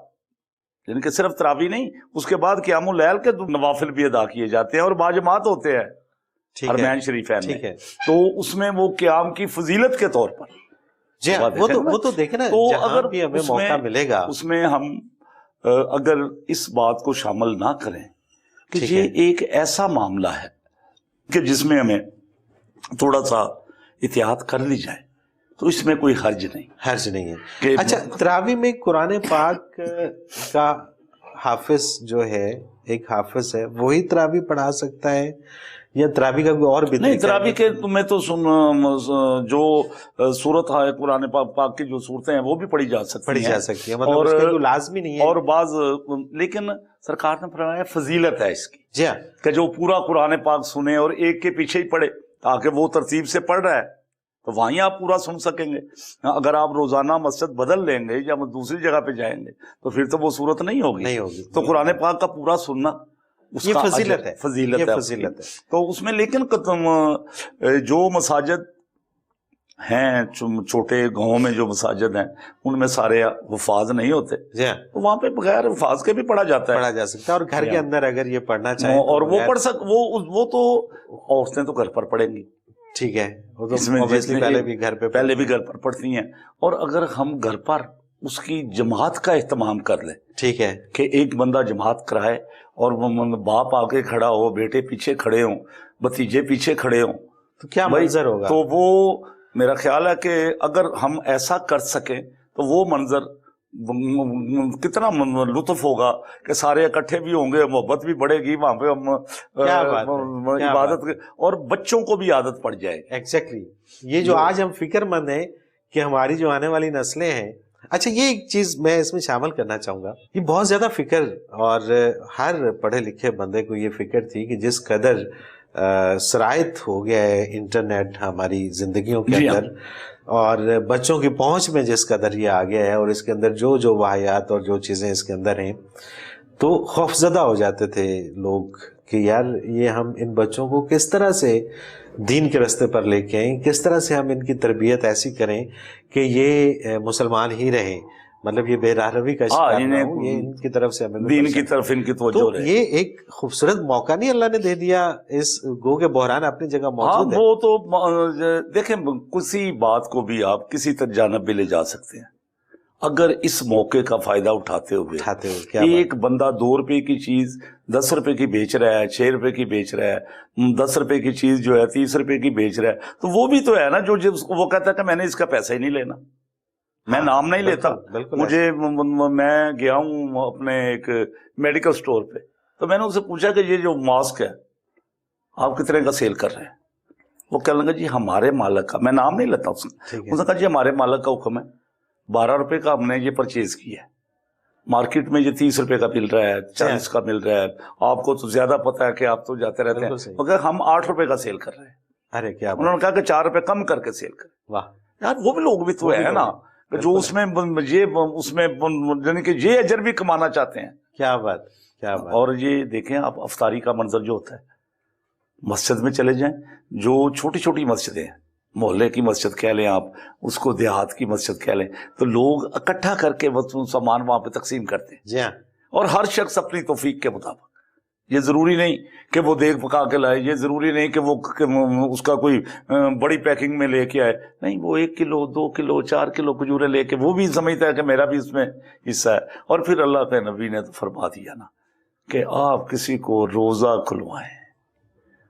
یعنی کہ صرف تراویح نہیں، اس کے بعد قیام اللیل کے نوافل بھی ادا کیے جاتے ہیں اور باجماعت ہوتے ہیں حرمین شریفین میں. تو اس میں وہ قیام کی فضیلت کے طور پر جی ہاں، وہ تو دیکھیں نا، جہاں بھی ہمیں موقع ملے گا اس میں ہم اگر اس بات کو شامل نہ کریں کہ یہ ایک ایسا معاملہ ہے کہ جس میں ہمیں تھوڑا سا احتیاط کر لی جائے تو اس میں کوئی حرج نہیں ہے. اچھا، تراویح میں قرآن پاک کا حافظ جو ہے، ایک حافظ ہے، وہی تراویح پڑھا سکتا ہے یا تراویح کا کوئی اور بھی؟ نہیں، تراویح کے میں تو جو صورت ہے قرآن پاک کی جو صورتیں ہیں وہ بھی پڑھی جا سکتی ہیں مطلب اس کے لازمی نہیں ہے. اور بعض لیکن سرکار نے فرمایا فضیلت ہے اس کی، جی ہاں، کہ جو پورا قرآن پاک سنے اور ایک کے پیچھے ہی پڑھے، تاکہ وہ ترتیب سے پڑھ رہا ہے تو وہیں آپ پورا سن سکیں گے. اگر آپ روزانہ مسجد بدل لیں گے یا دوسری جگہ پہ جائیں گے تو پھر تو وہ صورت نہیں ہوگی. تو قرآن پاک کا پورا سننا یہ فضیلت ہے. تو اس میں لیکن جو مساجد ہیں چھوٹے گاؤں میں جو مساجد ہیں ان میں سارے حفاظ نہیں ہوتے، تو وہاں پہ بغیر حفاظ کے بھی پڑھا جاتا ہے اور گھر کے اندر اگر یہ پڑھنا چاہیں اور وہ پڑھ وہ تو عورتیں تو گھر پر پڑھیں گی. ٹھیک ہے، اس میں پہلے بھی گھر پر پڑھتی ہیں. اور اگر ہم گھر پر اس کی جماعت کا اہتمام کر لیں، ٹھیک ہے، کہ ایک بندہ جماعت کرائے اور باپ آگے کھڑا ہو، بیٹے پیچھے کھڑے ہوں، بھتیجے پیچھے کھڑے ہوں، تو کیا منظر ہوگا. تو وہ میرا خیال ہے کہ اگر ہم ایسا کر سکیں تو وہ منظر کتنا لطف ہوگا کہ سارے اکٹھے بھی ہوں گے، محبت بھی بڑھے گی وہاں پہ، ہم عبادت، اور بچوں کو بھی عادت پڑ جائے گی. ایگزیکٹلی، یہ جو آج ہم فکر مند ہیں کہ ہماری جو آنے والی نسلیں ہیں. اچھا، یہ ایک چیز میں اس میں شامل کرنا چاہوں گا، یہ بہت زیادہ فکر، اور ہر پڑھے لکھے بندے کو یہ فکر تھی کہ جس قدر سرایت ہو گیا ہے انٹرنیٹ ہماری زندگیوں کے اندر، اور بچوں کی پہنچ میں جس قدر یہ آ گیا ہے، اور اس کے اندر جو واحیات اور جو چیزیں اس کے اندر ہیں، تو خوفزدہ ہو جاتے تھے لوگ کہ یار یہ ہم ان بچوں کو کس طرح سے دین کے راستے پر لے کے آئیں، کس طرح سے ہم ان کی تربیت ایسی کریں کہ یہ مسلمان ہی رہیں، مطلب یہ بے راہروی کا شکار نہ ہو، یہ ان کی طرف سے ہمیں دین کی طرف ان کی توجہ رہے. یہ ایک خوبصورت موقع نہیں اللہ نے دے دیا، اس گو کے بحران اپنی جگہ موجود ہے. وہ تو دیکھیں، کسی بات کو بھی آپ کسی جانب بھی لے جا سکتے ہیں اگر اس موقع کا فائدہ اٹھاتے ہوئے ایک بندہ 2 روپے کی چیز 10 روپے کی بیچ رہا ہے، 6 روپے کی بیچ رہا ہے، 10 روپے کی چیز جو ہے 30 روپے کی بیچ رہا ہے، تو وہ بھی تو ہے نا جو وہ کہتا ہے کہ میں نے اس کا پیسہ ہی نہیں لینا، میں نام نہیں لیتا. مجھے میں گیا ہوں اپنے ایک میڈیکل سٹور پہ، تو میں نے ان سے پوچھا کہ یہ جو ماسک ہے آپ کتنے کا سیل کر رہے ہیں؟ وہ کہنے لگا جی ہمارے مالک کا، میں نام نہیں لیتا اس نے کہا جی ہمارے مالک کا حکم ہے، 12 روپے کا ہم نے یہ پرچیز کیا ہے، مارکیٹ میں یہ 30 روپے کا مل رہا ہے، 40 کا مل رہا ہے، آپ کو تو زیادہ پتا ہے کہ آپ تو جاتے رہتے ہیں، مگر ہم 8 روپے کا سیل کر رہے ہیں. ارے کیا، انہوں نے کہا کہ 4 روپے کم کر کے سیل کریں. واہ یار، وہ بھی لوگ بھی تو ہے نا جو اس میں یعنی کہ یہ اجر بھی کمانا چاہتے ہیں. کیا بات. اور یہ دیکھیں آپ افطاری کا منظر جو ہوتا ہے، مسجد میں چلے جائیں، جو چھوٹی چھوٹی مسجدیں ہیں، محلے کی مسجد کہہ لیں آپ اس کو، دیہات کی مسجد کہہ لیں، تو لوگ اکٹھا کر کے سامان وہاں پہ تقسیم کرتے ہیں. جی ہاں، اور ہر شخص اپنی توفیق کے مطابق. یہ ضروری نہیں کہ وہ دیگ پکا کے لائے، یہ ضروری نہیں کہ وہ اس کا کوئی بڑی پیکنگ میں لے کے آئے، نہیں، وہ 1 کلو 2 کلو 4 کلو کھجوریں لے کے وہ بھی سمجھتا ہے کہ میرا بھی اس میں حصہ ہے. اور پھر اللہ کے نبی نے تو فرما دیا نا کہ آپ کسی کو روزہ کھلوائیں،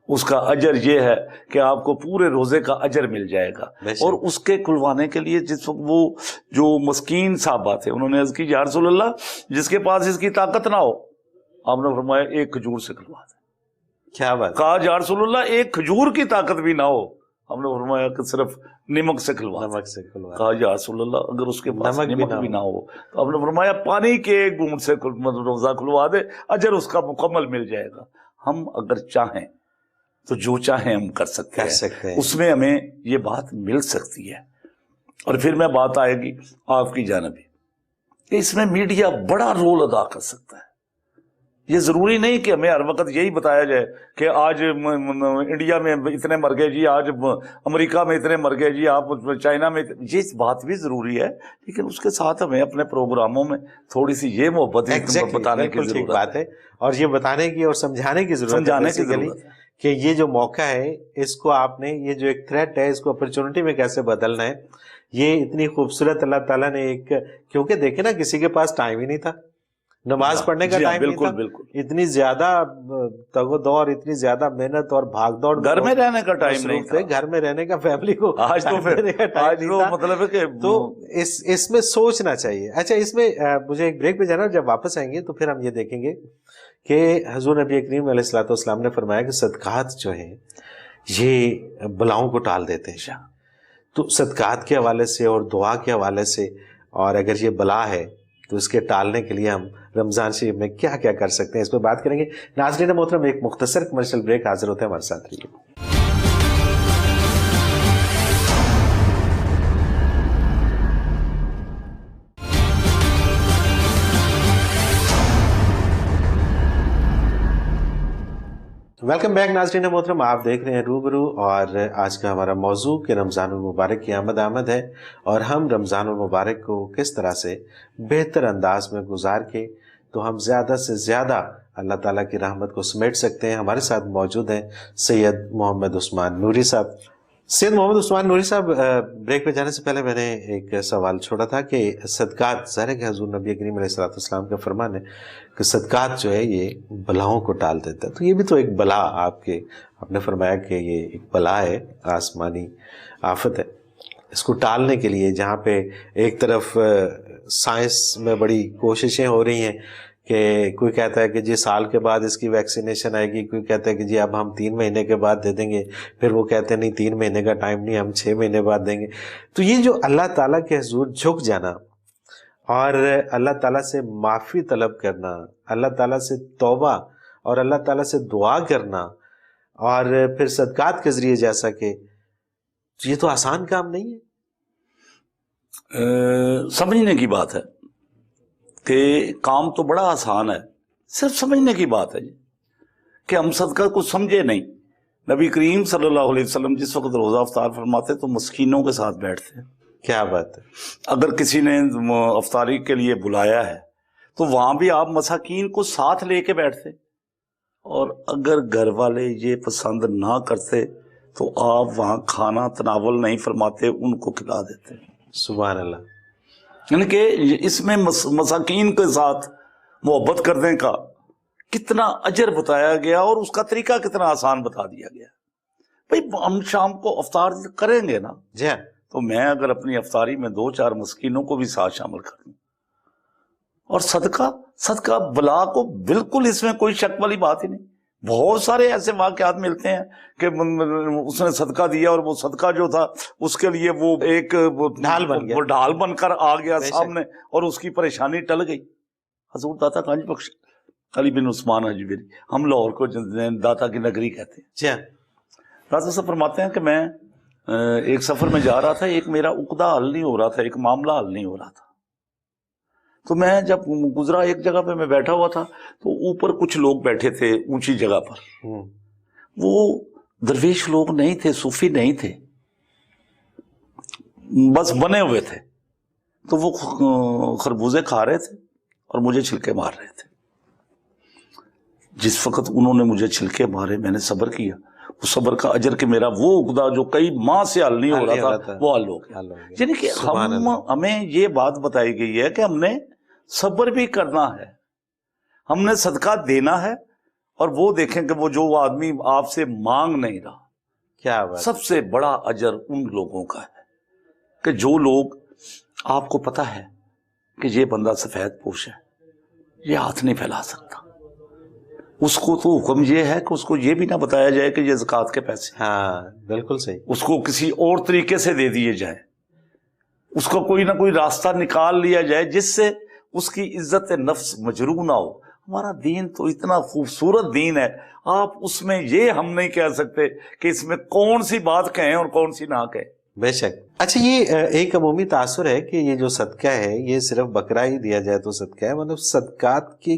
اس کا اجر یہ ہے کہ آپ کو پورے روزے کا اجر مل جائے گا. اور اس کے کھلوانے کے لیے جس وقت وہ جو مسکین صحابہ تھے انہوں نے عرض کی یا رسول اللہ جس کے پاس اس کی طاقت نہ ہو، آپ نے فرمایا 1 کھجور سے کھلوا دیں. کیا بات. کہا یا رسول اللہ 1 کھجور کی طاقت بھی نہ ہو، ہم نے فرمایا کہ صرف نمک سے کھلوا دیں. کہا یا رسول اللہ اگر اس کے پاس نمک بھی نہ ہو تو ہم نے فرمایا پانی کے 1 گھونٹ سے روزہ کھلوا دے، اجر اس کا مکمل مل جائے گا. ہم اگر چاہیں تو جو چاہیں ہم کر سکتے ہیں، اس میں ہمیں یہ بات مل سکتی ہے. اور پھر میں بات آئے گی آپ کی جانب کہ اس میں میڈیا بڑا رول ادا کر سکتا ہے. یہ ضروری نہیں کہ ہمیں ہر وقت یہی بتایا جائے کہ آج انڈیا میں اتنے مر گئے جی، آج امریکہ میں اتنے مر گئے جی، آپ چائنا میں، یہ بات بھی ضروری ہے، لیکن اس کے ساتھ ہمیں اپنے پروگراموں میں تھوڑی سی یہ محبت بتانے کی ضرورت بات ہے، اور یہ بتانے کی اور سمجھانے کی ضرورت ہے کہ یہ جو موقع ہے اس کو آپ نے، یہ جو ایک تھریٹ ہے اس کو اپرچونٹی میں کیسے بدلنا ہے. یہ اتنی خوبصورت اللہ تعالیٰ نے ایک، کیونکہ دیکھیں نا کسی کے پاس ٹائم ہی نہیں تھا، نماز پڑھنے کا ٹائم نہیں تھا، اتنی زیادہ تگ و دور، اتنی زیادہ محنت اور بھاگ دوڑ، گھر میں رہنے کا ٹائم نہیں تھا، گھر میں رہنے کا، فیملی کو آج تو مطلب ہے کہ تو اس میں سوچنا چاہیے. اچھا، اس میں مجھے ایک بریک پہ جانا، جب واپس آئیں گے تو پھر ہم یہ دیکھیں گے کہ حضور نبی کریم علیہ الصلوۃ والسلام نے فرمایا کہ صدقات جو ہیں یہ بلاؤں کو ٹال دیتے ہیں. تو صدقات کے حوالے سے اور دعا کے حوالے سے، اور اگر یہ بلا ہے تو اس کے ٹالنے کے لیے ہم رمضان شریف میں کیا کیا کر سکتے ہیں، اس پہ بات کریں گے. ناظرین محترم، ایک مختصر کمرشل بریک، حاضر ہوتے ہیں، ہمارے ساتھ رہیے. ویلکم بیک ناظرین محترم، آپ دیکھ رہے ہیں روبرو، اور آج کا ہمارا موضوع کہ رمضان المبارک کی آمد ہے، اور ہم رمضان المبارک کو کس طرح سے بہتر انداز میں گزار کے تو ہم زیادہ سے زیادہ اللہ تعالیٰ کی رحمت کو سمیٹ سکتے ہیں. ہمارے ساتھ موجود ہیں سید محمد عثمان نوری صاحب. سید محمد عثمان نوری صاحب، بریک پہ جانے سے پہلے میں نے ایک سوال چھوڑا تھا کہ صدقات، ظاہر ہے کہ حضور نبی کریم علیہ الصلوۃ والسلام کا فرمان ہے کہ صدقات جو ہے یہ بلاؤں کو ٹال دیتا ہے. تو یہ بھی تو ایک بلا، آپ نے فرمایا کہ یہ ایک بلا ہے، آسمانی آفت ہے. اس کو ٹالنے کے لیے جہاں پہ ایک طرف سائنس میں بڑی کوششیں ہو رہی ہیں کہ کوئی کہتا ہے کہ جی سال کے بعد اس کی ویکسینیشن آئے گی، کوئی کہتا ہے کہ جی اب ہم 3 مہینے کے بعد دے دیں گے، پھر وہ کہتے ہیں نہیں 3 مہینے کا ٹائم نہیں، ہم 6 مہینے بعد دیں گے. تو یہ جو اللہ تعالیٰ کے حضور جھک جانا اور اللہ تعالیٰ سے معافی طلب کرنا، اللہ تعالیٰ سے توبہ اور اللہ تعالیٰ سے دعا کرنا، اور پھر صدقات کے ذریعے جیسا کہ یہ تو آسان کام نہیں ہے. سمجھنے کی بات ہے کہ کام تو بڑا آسان ہے، صرف سمجھنے کی بات ہے کہ ہم صدقہ کو سمجھے نہیں. نبی کریم صلی اللہ علیہ وسلم جس وقت روزہ افطار فرماتے تو مسکینوں کے ساتھ بیٹھتے. کیا بات ہے! اگر کسی نے افطاری کے لیے بلایا ہے تو وہاں بھی آپ مساکین کو ساتھ لے کے بیٹھتے، اور اگر گھر والے یہ پسند نہ کرتے تو آپ وہاں کھانا تناول نہیں فرماتے، ان کو کھلا دیتے. سبحان اللہ. یعنی کہ اس میں مساکین کے ساتھ محبت کرنے کا کتنا اجر بتایا گیا، اور اس کا طریقہ کتنا آسان بتا دیا گیا. بھئی ہم شام کو افطار کریں گے نا، جی ہاں، تو میں اگر اپنی افطاری میں 2-4 مسکینوں کو بھی ساتھ شامل کر دوں، اور صدقہ بلا کو بالکل اس میں کوئی شک والی بات ہی نہیں. بہت سارے ایسے واقعات ملتے ہیں کہ اس نے صدقہ دیا اور وہ صدقہ جو تھا اس کے لیے وہ ایک ڈھال بن کر آ گیا سامنے، اور اس کی پریشانی ٹل گئی. حضور داتا گنج بخش علی بن عثمان اجمیری، ہم لاہور کو داتا کی نگری کہتے ہیں. داتا صاحب فرماتے ہیں کہ میں ایک سفر میں جا رہا تھا، ایک میرا عقدہ حل نہیں ہو رہا تھا، ایک معاملہ حل نہیں ہو رہا تھا. تو میں جب گزرا ایک جگہ پہ میں بیٹھا ہوا تھا تو اوپر کچھ لوگ بیٹھے تھے اونچی جگہ پر. وہ درویش لوگ نہیں تھے، صوفی نہیں تھے، بس بنے ہوئے تھے. تو وہ خربوزے کھا رہے تھے اور مجھے چھلکے مار رہے تھے. جس وقت انہوں نے مجھے چھلکے مارے میں نے صبر کیا، اس صبر کا اجر کہ میرا وہ عقدہ جو کئی ماہ سے حل نہیں ہو رہا تھا وہ حل ہو گیا. یعنی کہ ہمیں یہ بات بتائی گئی ہے کہ ہم نے صبر بھی کرنا ہے، ہم نے صدقہ دینا ہے، اور وہ دیکھیں کہ وہ جو آدمی آپ سے مانگ نہیں رہا، کیا بات. سب سے بڑا اجر ان لوگوں کا ہے کہ جو لوگ آپ کو پتا ہے کہ یہ بندہ سفید پوش ہے، یہ ہاتھ نہیں پھیلا سکتا، اس کو تو حکم یہ ہے کہ اس کو یہ بھی نہ بتایا جائے کہ یہ زکوٰۃ کے پیسے. ہاں بالکل صحیح. اس کو کسی اور طریقے سے دے دیے جائے، اس کو کوئی نہ کوئی راستہ نکال لیا جائے جس سے اس کی عزت نفس مجروح نہ ہو. ہمارا دین تو اتنا خوبصورت دین ہے، آپ اس میں یہ ہم نہیں کہہ سکتے کہ اس میں کون سی بات کہیں اور کون سی نہ کہیں. بے شک. اچھا، یہ ایک عمومی تاثر ہے کہ یہ جو صدقہ ہے یہ صرف بکرا ہی دیا جائے تو صدقہ ہے، مطلب صدقات کی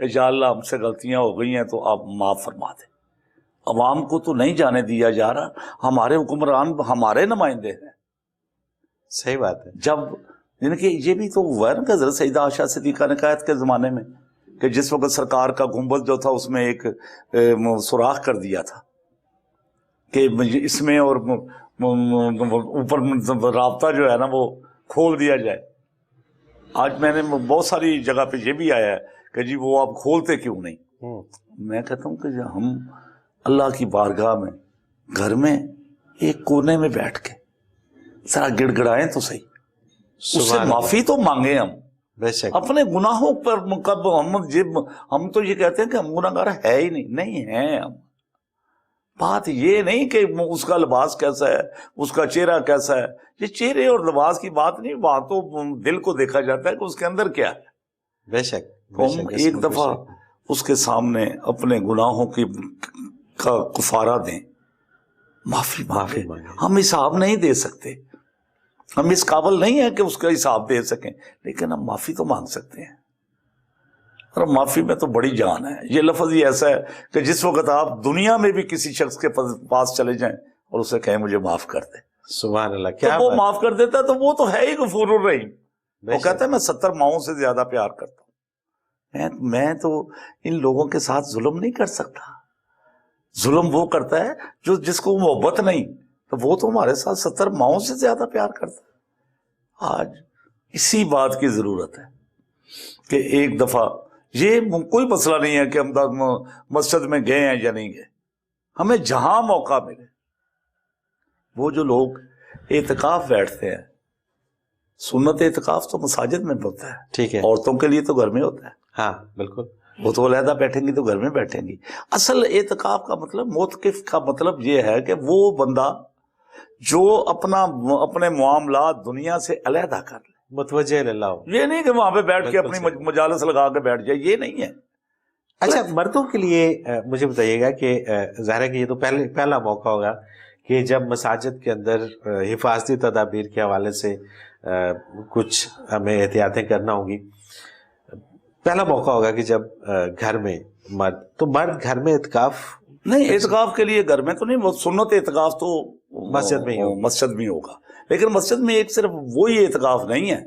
کہ یا اللہ ہم سے غلطیاں ہو گئی ہیں تو آپ معاف فرما دیں. عوام کو تو نہیں جانے دیا جا رہا, ہمارے حکمران ہمارے نمائندے ہیں. صحیح بات ہے. جب یعنی کہ یہ بھی تو ہوا ہے نا کہ حضرت سیدہ عائشہ صدیقہ نے کہا کے زمانے میں کہ جس وقت سرکار کا گنبد جو تھا اس میں ایک سوراخ کر دیا تھا کہ اس میں اور اوپر رابطہ جو ہے نا وہ کھول دیا جائے. آج میں نے بہت ساری جگہ پہ یہ بھی آیا ہے کہ جی وہ آپ کھولتے کیوں نہیں. میں کہتا ہوں کہ ہم اللہ کی بارگاہ میں گھر میں ایک کونے میں بیٹھ کے ذرا گڑ گڑائیں تو صحیح, اس سے معافی تو مانگیں ہم بے شک. اپنے گناہوں پر. کب ہم تو یہ کہتے ہیں کہ ہم گناہگار ہے ہی نہیں ہیں ہم. بات یہ نہیں کہ اس کا لباس کیسا ہے, اس کا چہرہ کیسا ہے. یہ چہرے اور لباس کی بات نہیں, بات تو دل کو دیکھا جاتا ہے کہ اس کے اندر کیا ہے. بے شک. ہم ایک دفعہ اس کے سامنے اپنے گناہوں کی کا کفارہ دیں, معافی مانگیں. ہم حساب نہیں دے سکتے, ہم اس قابل نہیں ہیں کہ اس کا حساب دے سکیں, لیکن ہم معافی تو مانگ سکتے ہیں. اور معافی میں تو بڑی جان ہے. یہ لفظ ہی ایسا ہے کہ جس وقت آپ دنیا میں بھی کسی شخص کے پاس چلے جائیں اور اسے کہیں مجھے معاف کر دے, سبحان اللہ, کیا وہ معاف کر دیتا ہے, تو وہ تو ہے ہی غفور الرحیم. وہ کہتا ہے میں 70 ماؤں سے زیادہ پیار کرتا ہوں. میں تو ان لوگوں کے ساتھ ظلم نہیں کر سکتا. ظلم وہ کرتا ہے جو جس کو محبت نہیں, تو وہ تو ہمارے ساتھ 70 ماؤں سے زیادہ پیار کرتا ہے. آج اسی بات کی ضرورت ہے کہ ایک دفعہ, یہ کوئی مسئلہ نہیں ہے کہ ہم مسجد میں گئے ہیں یا نہیں گئے, ہمیں جہاں موقع ملے. وہ جو لوگ اعتکاف بیٹھتے ہیں, سنت اعتکاف تو مساجد میں ہوتا ہے, ٹھیک ہے, عورتوں کے لیے تو گھر میں ہوتا ہے. ہاں بالکل, وہ تو علیحدہ بیٹھیں گی تو گھر میں بیٹھیں گی. اصل اعتکاف کا مطلب, معتکف کا مطلب یہ ہے کہ وہ بندہ جو اپنے معاملات دنیا سے علیحدہ کر لے, متوجہ اللہ. یہ نہیں کہ وہاں پہ بیٹھ کے اپنی مجالس لگا کے بیٹھ جائے, یہ نہیں ہے. اچھا, مردوں کے لیے مجھے بتائیے گا کہ ظاہر ہے کہ یہ تو پہلا موقع ہوگا کہ جب مساجد کے اندر حفاظتی تدابیر کے حوالے سے کچھ ہمیں احتیاطیں کرنا ہوں گی. پہلا موقع ہوگا کہ جب گھر میں مرد گھر میں اعتکاف نہیں, اعتکاف کے لیے گھر میں تو نہیں, سنت اعتکاف تو مسجد میں ہوگا. لیکن مسجد میں ایک صرف وہی اعتکاف نہیں ہے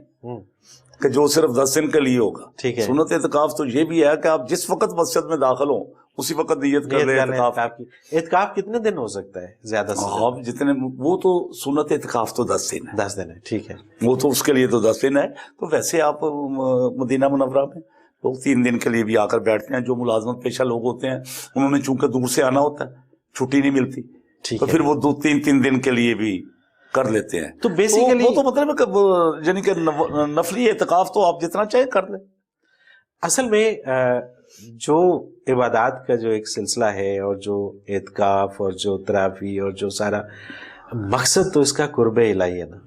کہ جو صرف 10 دن کے لیے ہوگا. ٹھیک ہے, سنت اعتکاف تو یہ بھی ہے کہ آپ جس وقت مسجد میں داخل ہوں اسی وقت نیت کر لیں اعتکاف. اعتکاف کتنے دن ہو سکتا ہے زیادہ سے؟ آپ جتنے, وہ تو سنت اعتکاف تو 10 دن ہے. 10 دن ہے, ٹھیک ہے, وہ تو اس کے لیے تو 10 دن ہے. تو ویسے آپ مدینہ منورہ میں لوگ 3 دن کے لیے بھی آ کر بیٹھتے ہیں. جو ملازمت پیشہ لوگ ہوتے ہیں انہوں نے چونکہ دور سے آنا ہوتا ہے, چھٹی نہیں ملتی, تو پھر وہ 2-3 دن کے لیے بھی کر لیتے ہیں. تو بیسیکلی وہ تو مطلب ہے کہ یعنی کہ نفلی اعتکاف تو آپ جتنا چاہیں کر لیں. اصل میں جو عبادات کا جو ایک سلسلہ ہے, اور جو اعتکاف اور جو تراویح اور جو سارا مقصد, تو اس کا قرب الہی ہے نا.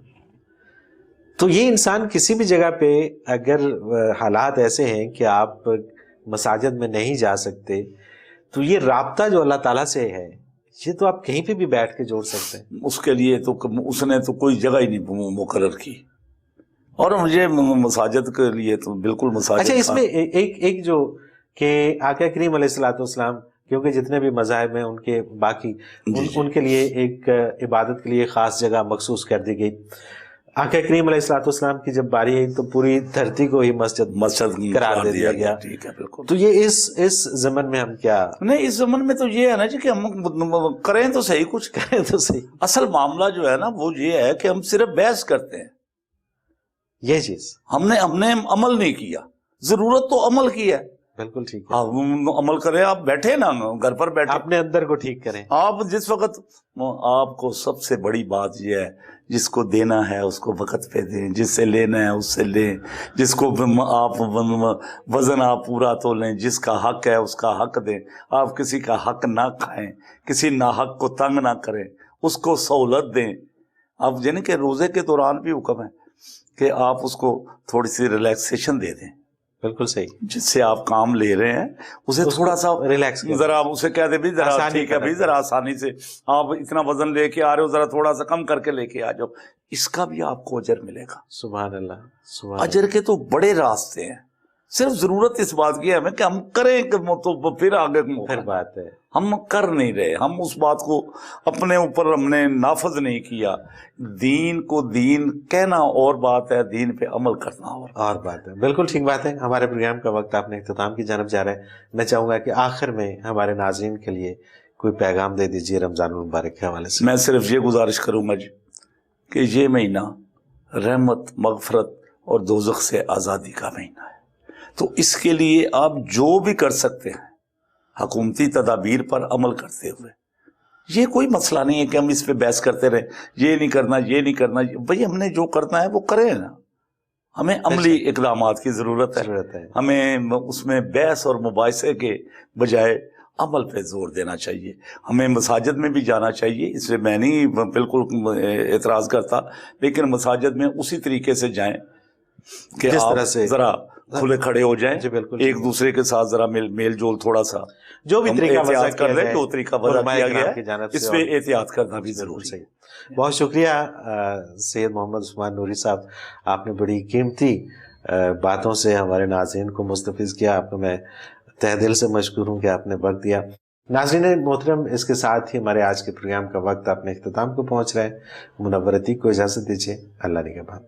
تو یہ انسان کسی بھی جگہ پہ اگر حالات ایسے ہیں کہ آپ مساجد میں نہیں جا سکتے, تو یہ رابطہ جو اللہ تعالیٰ سے ہے یہ تو آپ کہیں پہ بھی بیٹھ کے جوڑ سکتے ہیں. اس کے لیے تو اس نے تو کوئی جگہ ہی نہیں مقرر کی, اور مجھے مساجد کے لیے تو بالکل مساجد. اچھا, اس میں ایک جو کہ آقا کریم علیہ الصلوۃ والسلام, کیونکہ جتنے بھی مذاہب ہیں ان کے باقی ان کے لیے ایک عبادت کے لیے خاص جگہ مخصوص کر دی گئی. آقا کریم علیہ الصلوۃ والسلام کی جب باری آئی تو پوری دھرتی کو ہی مسجد قرار دے دیا گیا. ٹھیک ہے, بالکل. تو یہ اس زمن میں ہم کیا نہیں, اس زمن میں تو یہ ہے نا جی کہ ہم کریں تو صحیح, کچھ کریں تو صحیح. اصل معاملہ جو ہے نا وہ یہ ہے کہ ہم صرف بحث کرتے ہیں. یہ چیز ہم نے عمل نہیں کیا. ضرورت تو عمل کی ہے. بالکل ٹھیک ہے, عمل کریں. آپ بیٹھے نا گھر پر بیٹھے, اپنے اندر کو ٹھیک کریں. آپ جس وقت, آپ کو سب سے بڑی بات یہ ہے, جس کو دینا ہے اس کو وقت پہ دیں, جس سے لینا ہے اس سے لیں, جس کو آپ وزن آپ پورا تو لیں, جس کا حق ہے اس کا حق دیں. آپ کسی کا حق نہ کھائیں, کسی ناحق کو تنگ نہ کریں, اس کو سہولت دیں. اب یعنی کہ روزے کے دوران بھی حکم ہے کہ آپ اس کو تھوڑی سی ریلیکسیشن دے دیں. بالکل صحیح, جس سے آپ کام لے رہے ہیں اسے تھوڑا سا ریلیکس, ذرا اسے کہہ دیں بھی ذرا ٹھیک ہے بھی, ذرا آسانی سے آپ اتنا وزن لے کے آ رہے ہو, ذرا تھوڑا سا کم کر کے لے کے آ جاؤ. اس کا بھی آپ کو اجر ملے گا. سبحان اللہ, اجر کے تو بڑے راستے ہیں. صرف ضرورت اس بات کی ہے ہمیں کہ ہم کریں کہ تو پھر آگے پھر بات ہے. ہم کر نہیں رہے, ہم اس بات کو اپنے اوپر ہم نے نافذ نہیں کیا. دین کو دین کہنا اور بات ہے, دین پہ عمل کرنا اور بات ہے. بالکل ٹھیک بات ہے. ہمارے پروگرام کا وقت اپنے اختتام کی جانب جا رہا ہے. میں چاہوں گا کہ آخر میں ہمارے ناظرین کے لیے کوئی پیغام دے دیجیے رمضان المبارک کے حوالے سے. میں صرف یہ گزارش کروں گا جی کہ یہ مہینہ رحمت, مغفرت اور دوزخ سے آزادی کا مہینہ ہے. تو اس کے لیے آپ جو بھی کر سکتے ہیں حکومتی تدابیر پر عمل کرتے ہوئے, یہ کوئی مسئلہ نہیں ہے کہ ہم اس پہ بحث کرتے رہیں, یہ نہیں کرنا, یہ نہیں کرنا. بھئی ہم نے جو کرنا ہے وہ کریں نا. ہمیں عملی اقدامات کی ضرورت ہے. ہمیں اس میں بحث اور مباحثے کے بجائے عمل پہ زور دینا چاہیے. ہمیں مساجد میں بھی جانا چاہیے, اس لیے میں نہیں بالکل اعتراض کرتا, لیکن مساجد میں اسی طریقے سے جائیں کہ جس طرح آپ سے ذرا کھلے کھڑے ہو جائیں, جی بالکل, ایک دوسرے کے ساتھ ذرا میل جول تھوڑا سا جو بھی طریقہ وضع کر لیں, جو طریقہ وضع کیا گیا ہے اس پہ احتیاط کرنا بھی ضروری ہے. بہت شکریہ سید محمد عثمان نوری صاحب, آپ نے بڑی قیمتی باتوں سے ہمارے ناظرین کو مستفیض کیا. آپ کو میں تہ دل سے مشکور ہوں کہ آپ نے وقت دیا. ناظرین محترم, اس کے ساتھ ہی ہمارے آج کے پروگرام کا وقت اپنے اختتام کو پہنچ رہا ہے. منور عتیق کو اجازت دیجیے. اللہ نگہبان.